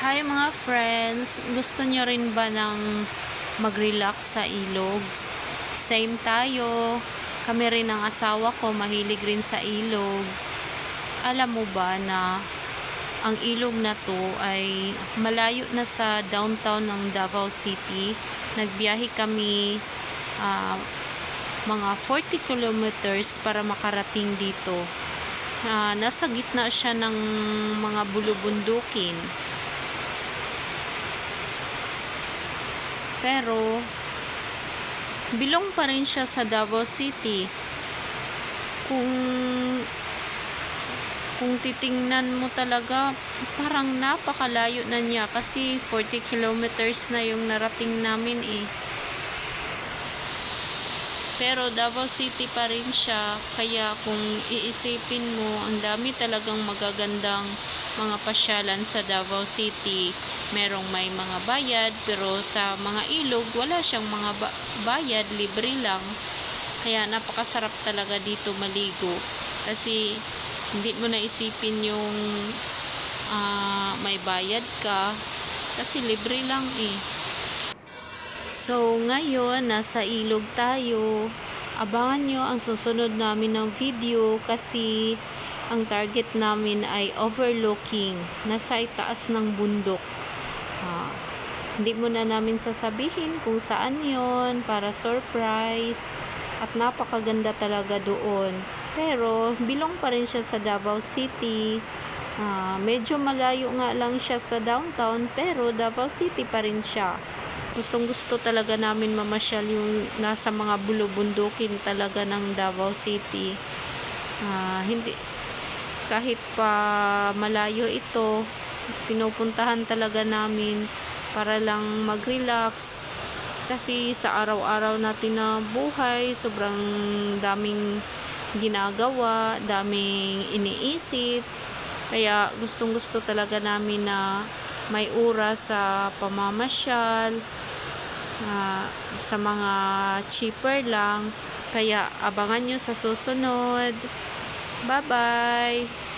Hi mga friends, gusto nyo rin ba ng mag-relax sa ilog? Same tayo, kami rin ng asawa ko mahilig rin sa ilog. Alam mo ba na ang ilog na to ay malayo na sa downtown ng Davao City. Nagbiyahe kami mga 40 kilometers para makarating dito. Nasa gitna siya ng mga bulubundukin. Pero bilong pa rin siya sa Davao City. Kung titingnan mo talaga, parang napakalayo na niya kasi 40 kilometers na yung narating namin eh. Pero Davao City pa rin siya, kaya kung iisipin mo, ang dami talagang magagandang mga pasyalan sa Davao City. Merong may mga bayad, pero sa mga ilog, wala siyang mga bayad, libre lang. Kaya napakasarap talaga dito maligo. Kasi hindi mo naisipin yung may bayad ka, kasi libre lang eh. So, ngayon, nasa ilog tayo. Abangan nyo ang susunod namin ng video kasi ang target namin ay overlooking. Nasa itaas ng bundok. Hindi muna namin sasabihin kung saan yon para surprise. At napakaganda talaga doon. Pero, bilong pa rin siya sa Davao City. Medyo malayo nga lang siya sa downtown, pero Davao City pa rin siya. Gustong gusto talaga namin mamasyal yung nasa mga bulubundukin talaga ng Davao City. Hindi, kahit pa malayo ito, pinupuntahan talaga namin para lang mag-relax. Kasi sa araw-araw natin na buhay, sobrang daming ginagawa, daming iniisip. Kaya gustong gusto talaga namin na may oras sa pamamasyal, sa mga cheaper lang. Kaya abangan nyo sa susunod. Bye bye!